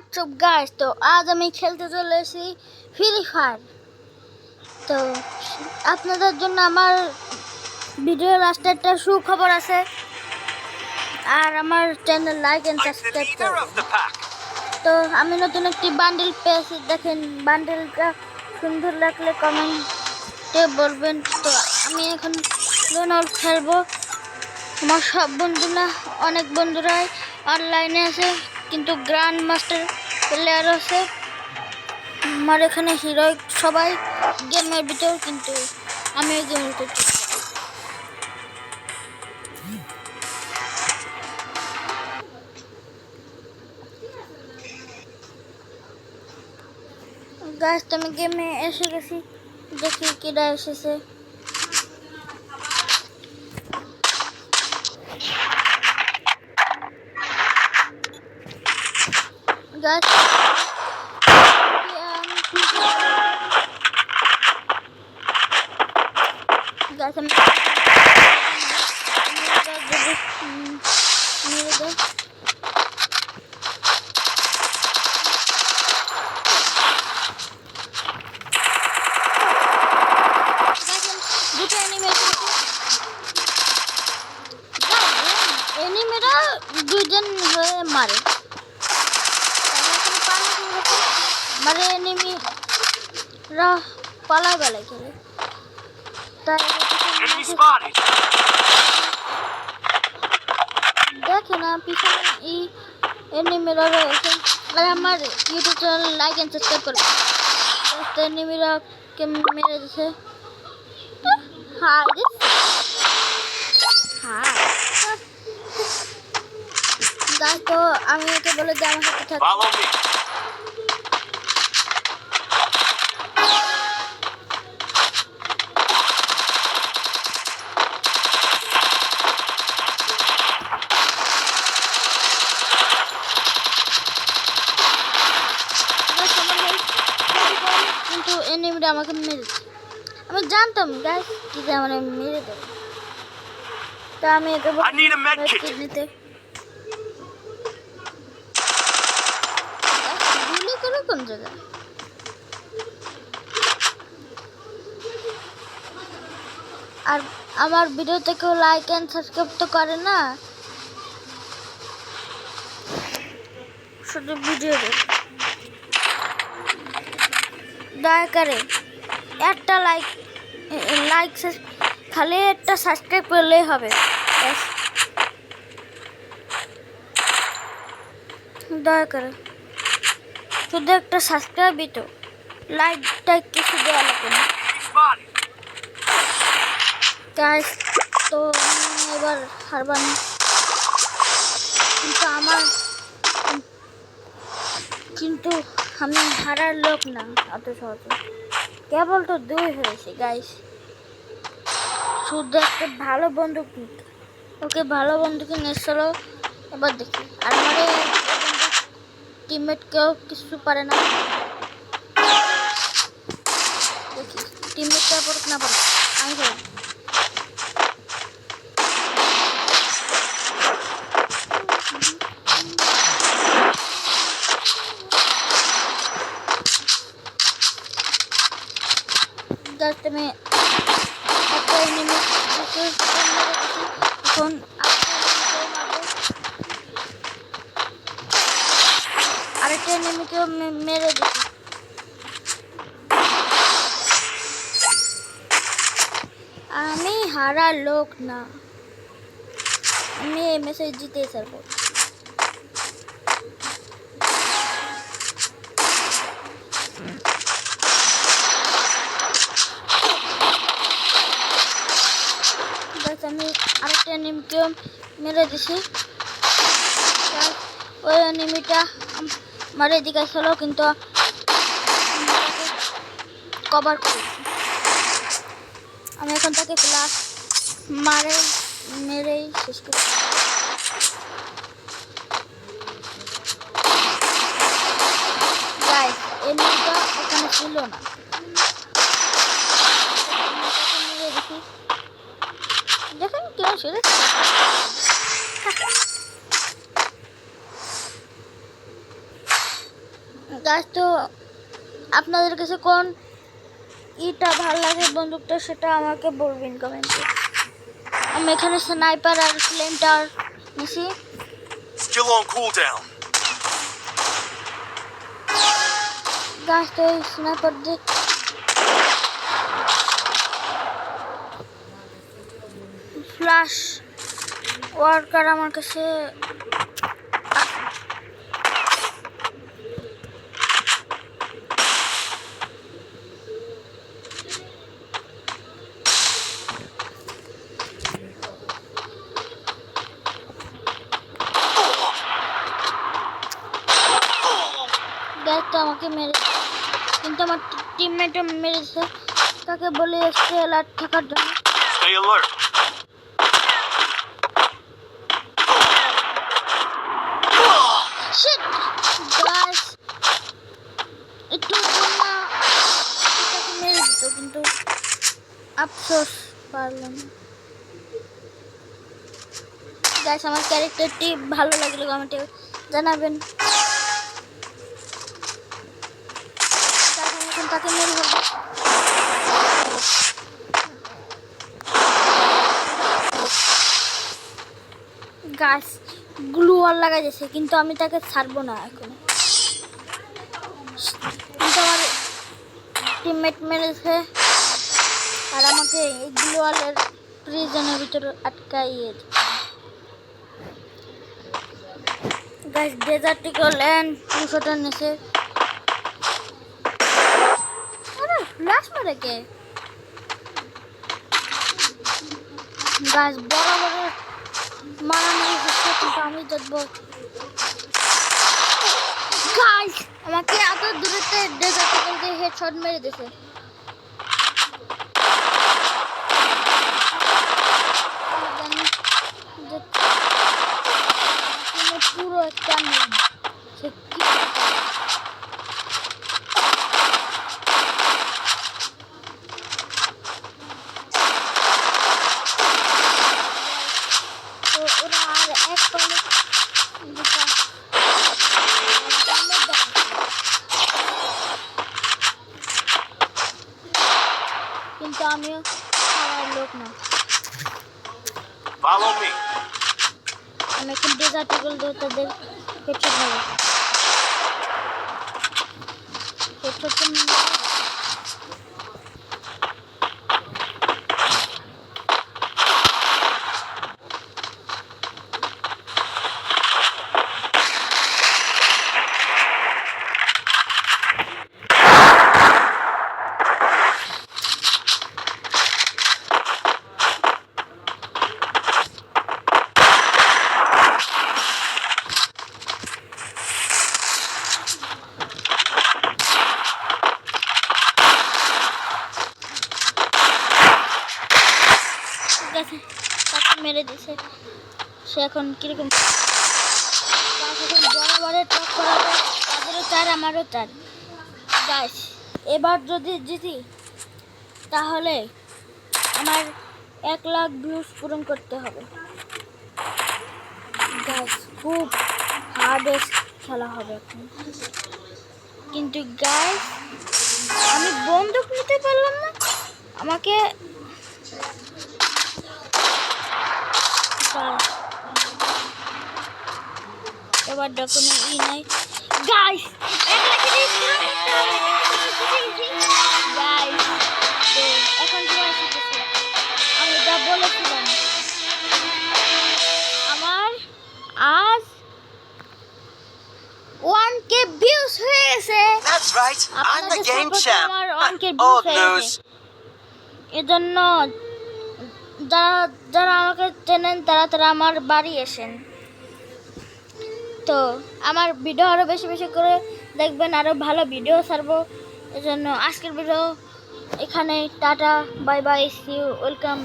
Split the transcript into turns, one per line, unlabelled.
WhatsApp guys, তো আজ আমি খেলতে চলে এসেছি ফ্রি ফায়ার। তো আপনাদের জন্য আমার ভিডিও লাস্টে একটা সুখবর আছে, আর আমার চ্যানেল লাইক এন্ড সাবস্ক্রাইব করবেন। তো আমি নতুন একটি বান্ডেল পেয়েছি, দেখেন বান্ডেলটা সুন্দর লাগলে কমেন্টে বলবেন। তো আমি এখন লোনাল খেলবো। আমার সব বন্ধুরা, অনেক বন্ধুরাই অনলাইনে আছে, কিন্তু গ্র্যান্ড মাস্টার প্লেয়ার আছে। আমার এখানে হিরো সবাই গেমের ভিতর, কিন্তু আমি ওই গেমের ভিতর। গাছ তো আমি গেমে এসে গেছি, দেখি কিরা এসেছে। গাছ গাছ আমি মেরে দাও। দুটো এনিমেরা দুজন হয়ে মারে, মানে এনিমিরা পালা বেলায় খেলে। তাই দেখে না পিছনে এনিমিরা রয়েছে। আর আমার YouTube channel like and subscribe করবে। এনিমিরা কে মেরে দিছে। হাই গাছ, তো আমি একে বলে যে আমার সাথে থাকবে। কিন্তু এনিমিটা আমাকে মেরেছে। আমি জানতাম গাইস কি যে আমার মেরে দেবে, তা আমি একে নিতে গুলি করে কোন জায়গায়। আর আমার ভিডিওতে কেউ লাইক এন্ড সাবস্ক্রাইব তো করে না, শুধু ভিডিও দেখে। দয়া করে একটা লাইক খালি একটা সাবস্ক্রাইব করলেই হবে। দয়া করে শুধু একটা সাবস্ক্রাইবই, তো লাইকটা কিছু দেওয়া লাগবে না গাইস। তো এবার হারবানি, কিন্তু আমি হারার লোক না অত সহজে। কেবল তো 2 হয়েছে গাইস, শুধু একটা ভালো বন্দুক নিতে। ওকে ভালো বন্দুকে নিয়ে চলো, এবার দেখি। আর আমার টিমমেট কেউ কিছু পারে না, দেখি টিমমেটটা পড়ুক না পড়ুক, আমি করব। তুমি একটা এনিমি এখন আরেকটা এনিমিকেও মেরে দিচ্ছি। আমি হারার লোক না, আমি এই মেসেজ জিতে ছাড়বো। আমি আরেকটা এনিমিকেও মেরে দিছি। ওই এনিমিটা আমার এদিকে ছিল, কিন্তু কভার করেছি। আমি এখন তাকে ফ্লাশ মেরেই শেষ করছি। গাইস, এনিমিটা ওখানে ছিল না, দেখেন কেউ ছিল। গাছ তো আপনাদের কাছে কোন ইটা ভালো লাগে বন্দুকটা সেটা আমাকে বলবেন কমেন্টে। আমি এখানে স্নাইপার আর ফ্লেমটার নিছি।
Still on cooldown.
গাছ তো স্নাইপার দিয়ে ফ্ল্যাশ ওয়ার্কার আমার কাছে গাছ তো আমাকে মেরেছে, কিন্তু আমার টিমমেটও মেরেছে। তাকে বলে স্টে অ্যালার্ট থাকার জন্য।
Stay alert.
শিট গাইস, একটু জন্য এটাকে মেরে দিত, কিন্তু আফসোস পারলাম না। গাইস, আমার ক্যারেক্টারটি ভালো লাগলে কমেন্টে জানাবেন। এখন তাকে মেরে ফেলবো। গাছ গ্লু ওয়াল লাগাই যাচ্ছে, কিন্তু আমি তাকে ছাড়বো না এখন। কিন্তু আমার টিমমেট মেরেছে আর আমাকে এই গ্লু ওয়ালের প্রিজনের ভিতরে আটকাইয়ে। গাছ ডেজার্টিকো ল্যান্ড 200 নিচে। আরে ফ্ল্যাশ মারে কে? গাছ বড় বড় মারামারি হচ্ছে, কিন্তু আমি দেখবো। গাইস, আমাকে এত দূরেতে ডেজার্টিকল দিয়ে হেডশট মেরে দিয়েছে। পুরো একটা নেই সে কি তো ওরা আর এক পালে কিন্তু আমিও খাওয়ার লোক না।
Follow me.
আমি এখন ডেজার্টিকল দিয়ে তাদের হেডশট মারব। হেডশট তাকে মেরে দিছে। সে এখন কিরকম এখন বরাবরের টক করাবে, তাদেরও 4 আমারও 4। গাইস, এবার যদি জিতি তাহলে আমার 1 লাখ ভিউজ পূরণ করতে হবে। গাইস, খুব হার্ডেস্ট খেলা হবে এখন। কিন্তু গাইস, আমি বন্দুক নিতে পারলাম না। আমাকে এবার কোনো ই নাই। গাইস, এখন কি আসতেছে? আমি যা বলেছিলাম, আমার আজ 1K ভিউজ হয়ে গেছে।
That's right. I'm the game champ.
আমার 1K
Old
ভিউজ হয়ে
news.
গেছে। এজন্য যারা যারা আমাকে চেনেন তারা আমার বাড়ি আসেন। তো আমার ভিডিও আরও বেশি বেশি করে দেখবেন, আরও ভালো ভিডিও ছাড়বো। এজন্য আজকের ভিডিও এখানে tata, bye bye, see you, welcome.